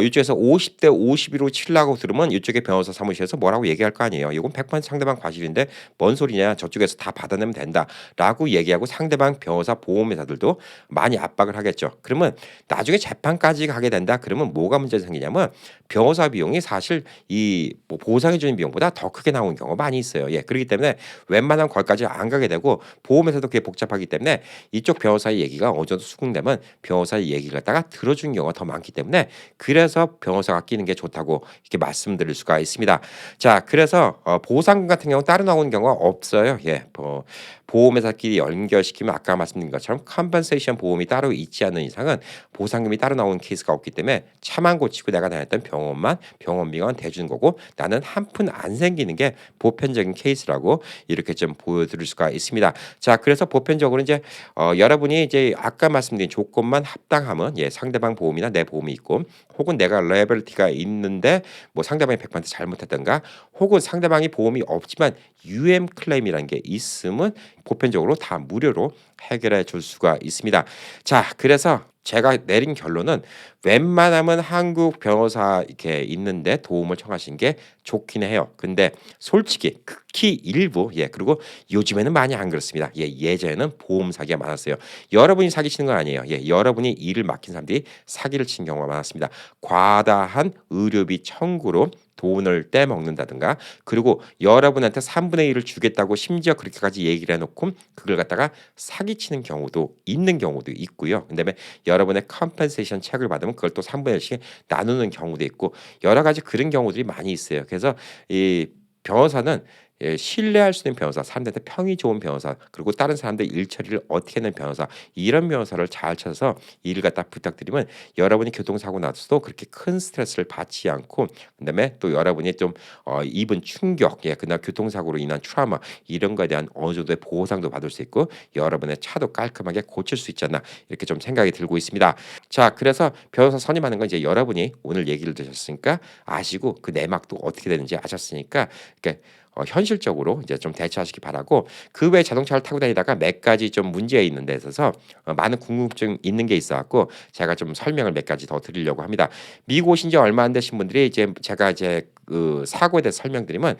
이쪽에서 50대 50으로 치려고 들으면 이쪽에 변호사 사무실에서 뭐라고 얘기할 거 아니에요. 이건 100% 상대방 과실인데 뭔 소리냐. 저쪽에서 다 받아내면 된다라고 얘기하고 상대방 변호사 보험회사들도 많이 압박을 하겠죠. 그러면 나중에 재판까지 가게 된다. 그러면 뭐가 문제가 생기냐면 변호사 비용이 사실 이뭐 보상해 주는 비용보다 더 크게 나오는 경우가 많이 있어요. 예, 그렇기 때문에 웬만하면 거기까지 안 가게 되고 보험회사도 그게 복잡하기 때문에 이쪽 변호사의 얘기가 어느 정도 수긍되면 변호사의 얘기를 갖다가 들어주는 경우가 더 많기 때문에 그래서 변호사가 끼는 게 좋다고 이렇게 말씀드릴 수가 있습니다. 자, 그래서 보상금 같은 경우 따로 나오는 경우가 없어요. 예, 보험회사끼리 연결시키면 아까 말씀드린 것처럼 컴pen세이션 보험이 따로 있지 않는 이상은 보상금이 따로 나오는 케이스가 없기 때문에 차만 고치고 내가 다녔던 병원만 병원비만 대주는 거고 나는 한 푼 안 생기는 게 보편적인 케이스라고 이렇게 좀 보여드릴 수가 있습니다. 자, 그래서 보편적으로 이제 여러분이 이제 아까 말씀드린 조건만 합당하면 예, 상대방 보험이나 내 보험이 있고 혹은 내가 라이abili티가 있는데 뭐 상대방이 100% 잘못했던가, 혹은 상대방이 보험이 없지만 UM 클레임이라는 게 있으면 보편적으로 다 무료로 해결해 줄 수가 있습니다. 자, 그래서 제가 내린 결론은 웬만하면 한국 변호사 이렇게 있는데 도움을 청하신 게 좋긴 해요. 근데 솔직히 극히 일부, 그리고 요즘에는 많이 안 그렇습니다. 예전에는 보험 사기가 많았어요. 여러분이 사기치는 건 아니에요. 여러분이 일을 맡긴 사람들이 사기를 친 경우가 많았습니다. 과다한 의료비 청구로 돈을 떼먹는다든가, 그리고 여러분한테 3분의 1을 주겠다고 심지어 그렇게까지 얘기를 해놓고 그걸 갖다가 사기치는 경우도 있는 경우도 있고요. 그다음에 여러분의 컴펜세이션 책을 받으면 그걸 또 3분의 1씩 나누는 경우도 있고, 여러 가지 그런 경우들이 많이 있어요. 그래서 이 변호사는 신뢰할 수 있는 변호사, 사람들한테 평이 좋은 변호사, 그리고 다른 사람들 일 처리를 어떻게 하는 변호사, 이런 변호사를 잘 찾아서 일을 갖다 부탁드리면 여러분이 교통사고 나서도 그렇게 큰 스트레스를 받지 않고, 그다음에 또 여러분이 좀 입은 충격, 그날 교통사고로 인한 트라우마, 이런 거에 대한 어느 정도의 보상도 받을 수 있고 여러분의 차도 깔끔하게 고칠 수 있지 않나, 이렇게 좀 생각이 들고 있습니다. 자, 그래서 변호사 선임하는 건 이제 여러분이 오늘 얘기를 들으셨으니까 아시고, 그 내막도 어떻게 되는지 아셨으니까, 그러니까 현실적으로 이제 좀 대처하시기 바라고, 그 외에 자동차를 타고 다니다가 몇 가지 좀 문제 있는 데 있어서 많은 궁금증 있는 게 있어 갖고 제가 좀 설명을 몇 가지 더 드리려고 합니다. 미국 오신 지 얼마 안 되신 분들이 이제 제가 이제 그 사고에 대해서 설명드리면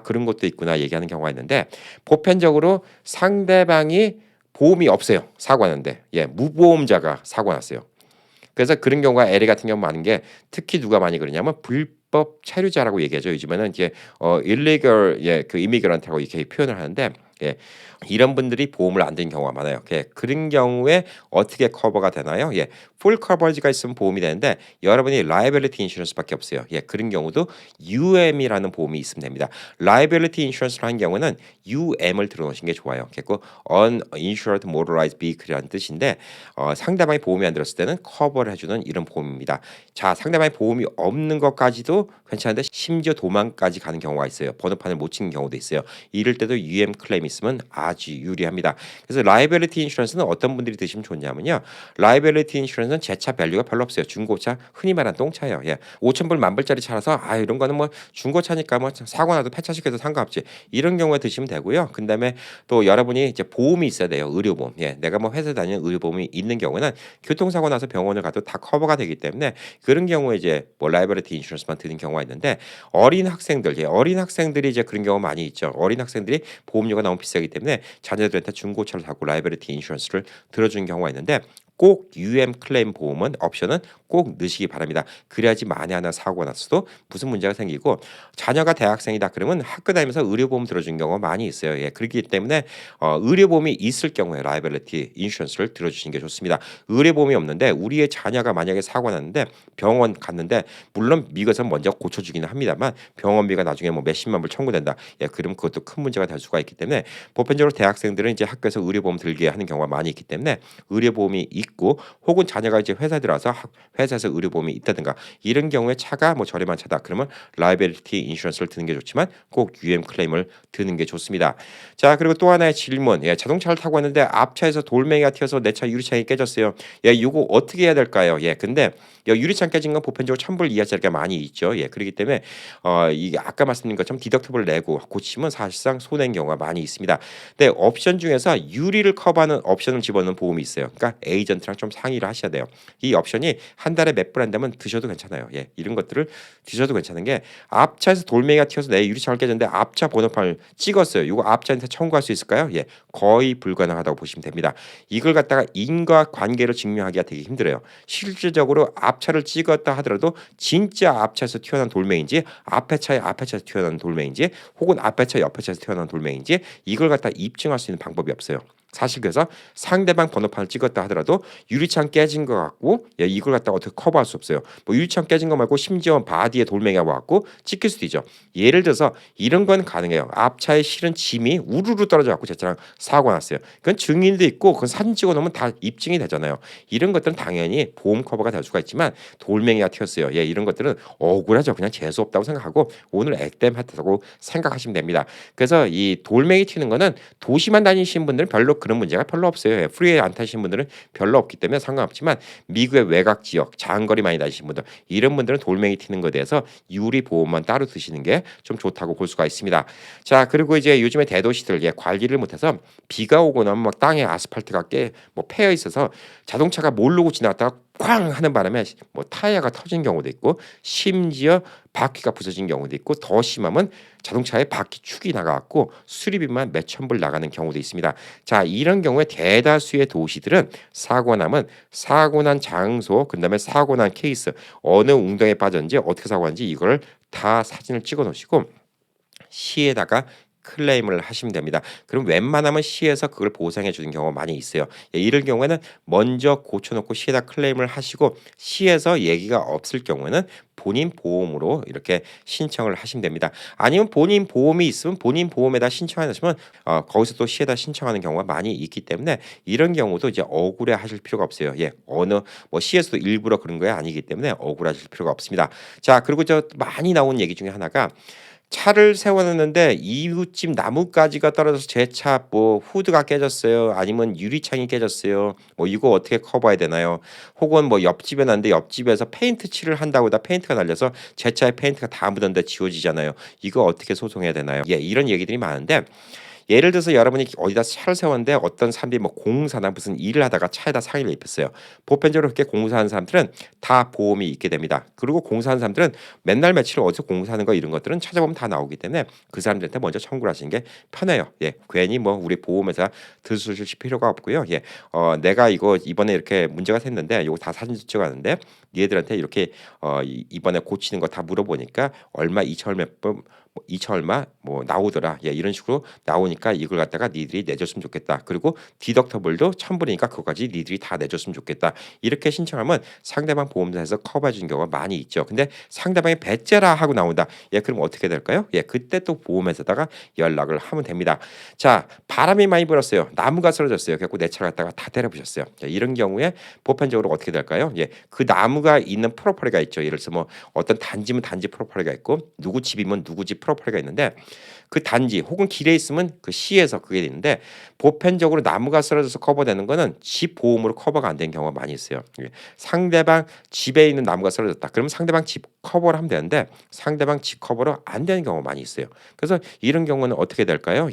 그런 것도 있구나 얘기하는 경우가 있는데, 보편적으로 상대방이 보험이 없어요. 사고 났는데 무보험자가 사고 났어요. 그래서 그런 경우가 LA 같은 경우 많은 게, 특히 누가 많이 그러냐면 불법 체류자라고 얘기하죠. 요즘에는 이제 illegal 그 immigrant라고 이렇게 표현을 하는데, 이런 분들이 보험을 안 드는 경우가 많아요. 그런 경우에 어떻게 커버가 되나요? 풀 커버지가 있으면 보험이 되는데 여러분이 liability insurance밖에 없어요. 그런 경우도 UM이라는 보험이 있으면 됩니다. liability insurance를 한 경우는 UM을 들어놓으신 게 좋아요. 그리고 uninsured motorized vehicle이라는 뜻인데, 상대방이 보험이 안 들었을 때는 커버를 해주는 이런 보험입니다. 자, 상대방이 보험이 없는 것까지도 괜찮은데 심지어 도망까지 가는 경우가 있어요. 번호판을 못 찍는 경우도 있어요. 이럴 때도 UM 클레임 있으면 아주 유리합니다. 그래서 라이빌리티 인슈런스는 어떤 분들이 드시면 좋냐면요, 라이빌리티 인슈런스는 제 차 밸류가 별로 없어요. 중고차, 흔히 말하는 똥차예요. 5,000불, 10,000불짜리 차라서 이런 거는 뭐 중고차니까 뭐 사고 나도 폐차시켜도 상관없지, 이런 경우에 드시면 되고요. 그다음에 또 여러분이 이제 보험이 있어야 돼요. 의료보험. 내가 뭐 회사 다니는 의료보험이 있는 경우는 교통사고 나서 병원을 가도 다 커버가 되기 때문에 그런 경우에 이제 뭐 라이빌리티 인슈런스만 드는 경우가 있는데, 어린 학생들이 이제 그런 경우 많이 있죠. 어린 학생들이 보험료가 너무 비싸기 때문에 자녀들한테 중고차를 사고 라이빌리티 인슈런스를 들어주는 경우가 있는데, 꼭 UM 클레임 보험은 옵션은 꼭 넣으시기 바랍니다. 그래야지 만에 하나 사고가 났어도 무슨 문제가 생기고, 자녀가 대학생이다 그러면 학교 다니면서 의료보험 들어주는 경우가 많이 있어요. 그렇기 때문에 의료보험이 있을 경우에 라이빌리티 인슈런스를 들어주시는 게 좋습니다. 의료보험이 없는데 우리의 자녀가 만약에 사고 났는데 병원 갔는데, 물론 미국에서 먼저 고쳐주기는 합니다만 병원비가 나중에 뭐 몇십만 불 청구된다. 그럼 그것도 큰 문제가 될 수가 있기 때문에 보편적으로 대학생들은 이제 학교에서 의료보험 들게 하는 경우가 많이 있기 때문에 의료보험이 있고, 혹은 자녀가 이제 회사에 들어와서 회사에서 의료보험이 있다든가, 이런 경우에 차가 뭐 저렴한 차다 그러면 라이빌리티 인슈런스를 드는 게 좋지만 꼭 UM 클레임을 드는 게 좋습니다. 자, 그리고 또 하나의 질문. 자동차를 타고 왔는데 앞차에서 돌멩이가 튀어서 내 차 유리창이 깨졌어요. 이거 어떻게 해야 될까요? 근데 유리창 깨진 건 보편적으로 1,000불 이하짜리가 많이 있죠. 그렇기 때문에 이게 아까 말씀드린 것처럼 디덕터블을 내고 고치면 사실상 손해인 경우가 많이 있습니다. 근데 옵션 중에서 유리를 커버하는 옵션을 집어넣는 보험이 있어요. 그러니까 에이전트랑 좀 상의를 하셔야 돼요. 이 옵션이 한 달에 몇 불 안 되면 드셔도 괜찮아요. 이런 것들을 드셔도 괜찮은 게, 앞차에서 돌멩이가 튀어서 내 유리창을 깨졌는데 앞차 번호판을 찍었어요. 이거 앞차한테 청구할 수 있을까요? 거의 불가능하다고 보시면 됩니다. 이걸 갖다가 인과 관계로 증명하기가 되게 힘들어요. 실질적으로 앞차를 찍었다 하더라도 진짜 앞차에서 튀어나온 돌멩인지, 앞에 차에서 튀어나온 돌멩인지, 혹은 앞에 차 옆에 차에서 튀어나온 돌멩인지, 이걸 갖다 입증할 수 있는 방법이 없어요. 사실 그래서 상대방 번호판을 찍었다 하더라도 유리창 깨진 것 같고 이걸 갖다가 어떻게 커버할 수 없어요. 뭐 유리창 깨진 거 말고 심지어 바디에 돌멩이가 와갖고 찍힐 수도 있죠. 예를 들어서 이런 건 가능해요. 앞차에 실은 짐이 우르르 떨어져갖고 제 차랑 사고 났어요. 그건 증인도 있고 그건 사진 찍어놓으면 다 입증이 되잖아요. 이런 것들은 당연히 보험 커버가 될 수가 있지만, 돌멩이가 튀었어요. 이런 것들은 억울하죠. 그냥 재수 없다고 생각하고 오늘 액땜했다고 생각하시면 됩니다. 그래서 이 돌멩이 튀는 거는 도시만 다니시는 분들은 별로 그런 문제가 별로 없어요. 예, 프리웨이 안 타시는 분들은 별로 없기 때문에 상관없지만 미국의 외곽 지역, 장거리 많이 다니시는 분들 이런 분들은 돌멩이 튀는 것에 대해서 유리 보험만 따로 드시는 게 좀 좋다고 볼 수가 있습니다. 자, 그리고 이제 요즘에 대도시들 관리를 못해서 비가 오거나 막 땅에 아스팔트가 뭐 패여 있어서 자동차가 모르고 지나갔다가 쾅 하는 바람에 뭐 타이어가 터진 경우도 있고 심지어 바퀴가 부서진 경우도 있고 더 심하면 자동차의 바퀴 축이 나가갖고 수리비만 몇천 불 나가는 경우도 있습니다. 자, 이런 경우에 대다수의 도시들은 사고 난 장소, 그다음에 사고 난 케이스, 어느 웅덩이에 빠졌는지 어떻게 사고 났는지 이걸 다 사진을 찍어 놓으시고 시에다가 클레임을 하시면 됩니다. 그럼 웬만하면 시에서 그걸 보상해 주는 경우가 많이 있어요. 이럴 경우에는 먼저 고쳐놓고 시에다 클레임을 하시고 시에서 얘기가 없을 경우에는 본인 보험으로 이렇게 신청을 하시면 됩니다. 아니면 본인 보험이 있으면 본인 보험에다 신청하시면 거기서 또 시에다 신청하는 경우가 많이 있기 때문에 이런 경우도 이제 억울해 하실 필요가 없어요. 어느 뭐 시에서도 일부러 그런 거 아니기 때문에 억울하실 필요가 없습니다. 자, 그리고 저 많이 나온 얘기 중에 하나가 차를 세워놨는데 이웃집 나뭇가지가 떨어져서 제 차 뭐 후드가 깨졌어요. 아니면 유리창이 깨졌어요. 뭐 이거 어떻게 커버해야 되나요? 혹은 뭐 옆집에 났는데 옆집에서 페인트 칠을 한다고 다 페인트가 날려서 제 차에 페인트가 다 묻었는데 지워지잖아요. 이거 어떻게 소송해야 되나요? 이런 얘기들이 많은데 예를 들어서 여러분이 어디다 차를 세웠는데 어떤 사람들이 뭐 공사나 무슨 일을 하다가 차에다 상해를 입혔어요. 보편적으로 그렇게 공사하는 사람들은 다 보험이 있게 됩니다. 그리고 공사하는 사람들은 맨날 며칠 어디서 공사하는 거 이런 것들은 찾아보면 다 나오기 때문에 그 사람들한테 먼저 청구를 하시는 게 편해요. 괜히 뭐 우리 보험회사 들쑤실 필요가 없고요. 내가 이거 이번에 이렇게 문제가 생겼는데 이거 다 사진 찍어가는데 얘들한테 이렇게 이번에 고치는 거 다 물어보니까 얼마 2천 몇 번, 2천 얼마 뭐 나오더라. 이런 식으로 나오니까 이걸 갖다가 니들이 내줬으면 좋겠다. 그리고 디덕터블도 1,000불이니까 그거까지 니들이 다 내줬으면 좋겠다. 이렇게 신청하면 상대방 보험사에서 커버해 주는 경우가 많이 있죠. 근데 상대방이 배째라 하고 나온다. 그럼 어떻게 될까요? 그때 또 보험회사다가 연락을 하면 됩니다. 자, 바람이 많이 불었어요. 나무가 쓰러졌어요. 그래서 내 차를 갖다가 다 때려부셨어요. 이런 경우에 보편적으로 어떻게 될까요? 그 나무가 있는 프로퍼리가 있죠. 예를 들어서 뭐 어떤 단지면 단지 프로퍼리가 있고 누구 집이면 누구 집 프로퍼리가 있는데 그 단지 혹은 길에 있으면 그 시에서 그게 있는데 보편적으로 나무가 쓰러져서 커버되는 거는 집 보험으로 커버가 안 되는 경우가 많이 있어요. 상대방 집에 있는 나무가 쓰러졌다. 그러면 상대방 집 커버를 하면 되는데 상대방 집 커버로 안 되는 경우가 많이 있어요. 그래서 이런 경우는 어떻게 될까요?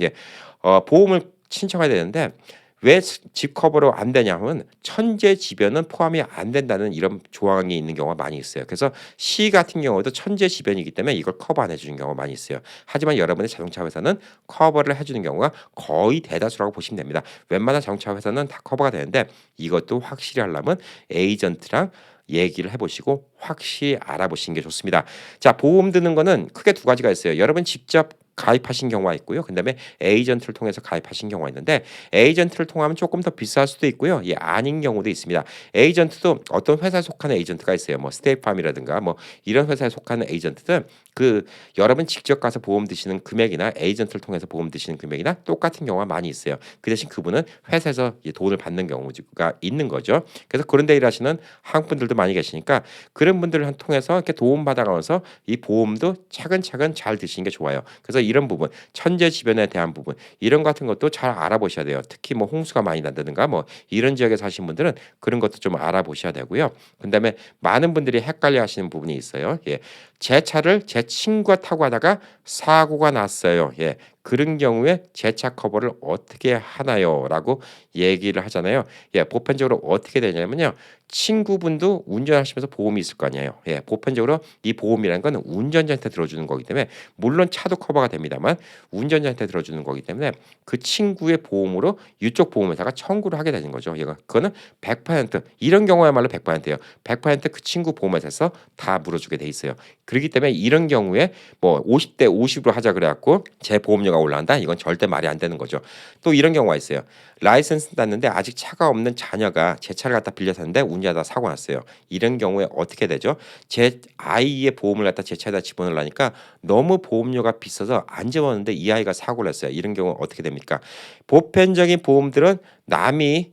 보험을 신청해야 되는데 왜 집 커버로 안 되냐 하면 천재지변은 포함이 안 된다는 이런 조항이 있는 경우가 많이 있어요. 그래서 시 같은 경우도 천재지변이기 때문에 이걸 커버 안 해주는 경우가 많이 있어요. 하지만 여러분의 자동차 회사는 커버를 해주는 경우가 거의 대다수라고 보시면 됩니다. 웬만한 자동차 회사는 다 커버가 되는데 이것도 확실히 하려면 에이전트랑 얘기를 해보시고 확실히 알아보시는 게 좋습니다. 자, 보험 드는 거는 크게 두 가지가 있어요. 여러분 직접 가입하신 경우가 있고요. 그다음에 에이전트를 통해서 가입하신 경우가 있는데 에이전트를 통하면 조금 더 비쌀 수도 있고요. 아닌 경우도 있습니다. 에이전트도 어떤 회사에 속하는 에이전트가 있어요. 뭐 스테이트팜이라든가 뭐 이런 회사에 속하는 에이전트는 그 여러분 직접 가서 보험 드시는 금액이나 에이전트를 통해서 보험 드시는 금액이나 똑같은 경우가 많이 있어요. 그 대신 그분은 회사에서 돈을 받는 경우가 있는 거죠. 그래서 그런 데 일하시는 한국분들도 많이 계시니까 그런 분들을 통해서 이렇게 도움 받아가면서 이 보험도 차근차근 잘 드시는 게 좋아요. 그래서 이런 부분, 천재지변에 대한 부분 이런 같은 것도 잘 알아보셔야 돼요. 특히 뭐 홍수가 많이 난다든가 뭐 이런 지역에 사신 분들은 그런 것도 좀 알아보셔야 되고요. 그다음에 많은 분들이 헷갈려 하시는 부분이 있어요. 제 차를 제 친구가 타고 가다가 사고가 났어요. 그런 경우에 제 차 커버를 어떻게 하나요? 라고 얘기를 하잖아요. 보편적으로 어떻게 되냐면요. 친구분도 운전하시면서 보험이 있을 거 아니에요. 보편적으로 이 보험이라는 건 운전자한테 들어주는 거기 때문에 물론 차도 커버가 됩니다만 운전자한테 들어주는 거기 때문에 그 친구의 보험으로 이쪽 보험회사가 청구를 하게 되는 거죠. 그거는 100% 이런 경우야말로 100%예요. 100%그 친구 보험회사에서 다 물어주게 돼 있어요. 그렇기 때문에 이런 경우에 뭐 50대 50으로 하자 그래갖고 제 보험료가 올라간다? 이건 절대 말이 안 되는 거죠. 또 이런 경우가 있어요. 라이센스 땄는데 아직 차가 없는 자녀가 제 차를 갖다 빌려 탔는데 운전하다 사고 났어요. 이런 경우에 어떻게 되죠? 제 아이의 보험을 갖다 제 차에다 집어넣으려니까 너무 보험료가 비싸서 안 집어넣는데 이 아이가 사고를 했어요. 이런 경우 어떻게 됩니까? 보편적인 보험들은 남이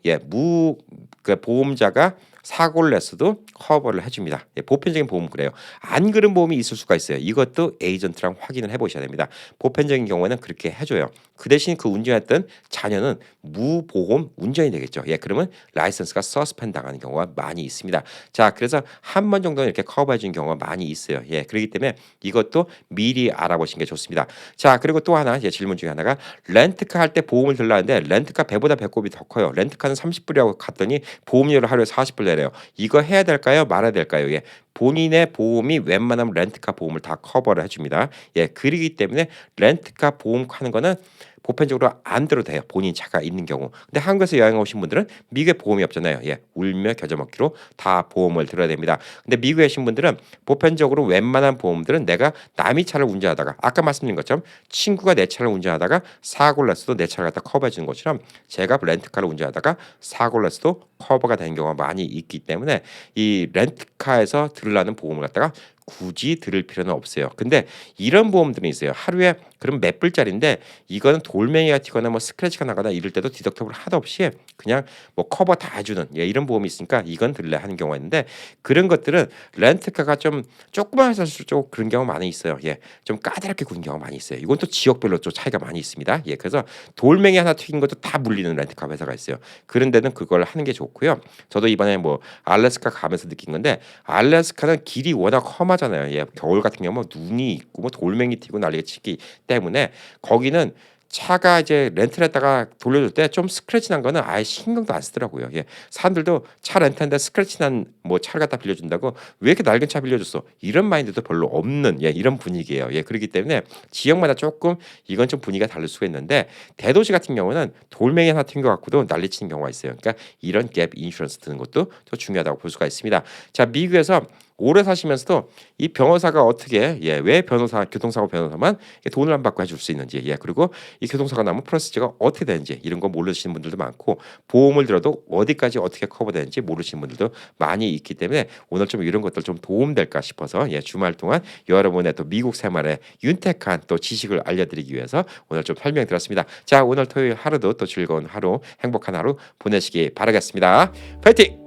그 보험자가 사고를 냈어도 커버를 해줍니다. 예, 보편적인 보험은 그래요. 안 그런 보험이 있을 수가 있어요. 이것도 에이전트랑 확인을 해보셔야 됩니다. 보편적인 경우에는 그렇게 해줘요. 그 대신 그 운전했던 자녀는 무보험 운전이 되겠죠. 예, 그러면 라이선스가 서스펜 당하는 경우가 많이 있습니다. 자, 그래서 한 번 정도는 이렇게 커버해 주는 경우가 많이 있어요. 예, 그렇기 때문에 이것도 미리 알아보시는 게 좋습니다. 자, 그리고 또 하나 이제 질문 중에 하나가 렌트카 할 때 보험을 들라는데 렌트카 배보다 배꼽이 더 커요. 렌트카는 30불이라고 갔더니 보험료를 하루에 40불 내래요. 이거 해야 될까요? 말아야 될까요? 예. 본인의 보험이 웬만하면 렌트카 보험을 다 커버를 해줍니다. 예, 그러기 때문에 렌트카 보험 하는 거는 보편적으로 안 들어도 돼요. 본인 차가 있는 경우. 근데 한국에서 여행 오신 분들은 미국에 보험이 없잖아요. 예, 울며 겨자 먹기로 다 보험을 들어야 됩니다. 근데 미국에 계신 분들은 보편적으로 웬만한 보험들은 내가 남의 차를 운전하다가 아까 말씀드린 것처럼 친구가 내 차를 운전하다가 사고를 냈어도 내 차를 갖다 커버해 주는 것처럼 제가 렌트카를 운전하다가 사고를 냈어도 커버가 되는 경우가 많이 있기 때문에 이 렌트카에서 들으라는 보험을 갖다가 굳이 들을 필요는 없어요. 근데 이런 보험들이 있어요. 하루에 그럼 몇 불짜리인데 이거는 돌멩이가 튀거나 뭐 스크래치가 나거나 이럴 때도 디덕터블 하도 없이 그냥 뭐 커버 다 해주는 예, 이런 보험이 있으니까 이건 들래 하는 경우가 있는데 그런 것들은 렌트카가 좀 조그만 회사일수록 그런 경우 많이 있어요. 예, 좀 까다롭게 구는 경우가 많이 있어요. 이건 또 지역별로 또 차이가 많이 있습니다. 예, 그래서 돌멩이 하나 튀긴 것도 다 물리는 렌트카 회사가 있어요. 그런 데는 그걸 하는 게 좋고요. 저도 이번에 뭐 알래스카 가면서 느낀 건데 알래스카는 길이 워낙 험하잖아요. 예, 겨울 같은 경우 뭐 눈이 있고 뭐 돌멩이 튀고 난리가 치기 때문에 거기는 차가 이제 렌트를 했다가 돌려줄 때 좀 스크래치 난 거는 아예 신경도 안 쓰더라고요. 예. 사람들도 차 렌트하는데 스크래치 난 뭐 차를 갖다 빌려준다고 왜 이렇게 낡은 차 빌려줬어? 이런 마인드도 별로 없는 예, 이런 분위기예요. 예. 그렇기 때문에 지역마다 조금 이건 좀 분위기가 다를 수가 있는데 대도시 같은 경우는 돌멩이 하나 튄 것 같고도 난리치는 경우가 있어요. 그러니까 이런 갭 인슈런스 드는 것도 더 중요하다고 볼 수가 있습니다. 자, 미국에서 오래 사시면서도 이 변호사가 어떻게 왜 변호사 교통사고 변호사만 돈을 안 받고 해줄 수 있는지 그리고 이 교통사고 나면 프로세스가 어떻게 되는지 이런 거 모르시는 분들도 많고 보험을 들어도 어디까지 어떻게 커버되는지 모르시는 분들도 많이 있기 때문에 오늘 좀 이런 것들 좀 도움될까 싶어서 주말 동안 여러분의 또 미국 생활에 윤택한 또 지식을 알려드리기 위해서 오늘 좀 설명드렸습니다. 자, 오늘 토요일 하루도 또 즐거운 하루 행복한 하루 보내시기 바라겠습니다. 파이팅!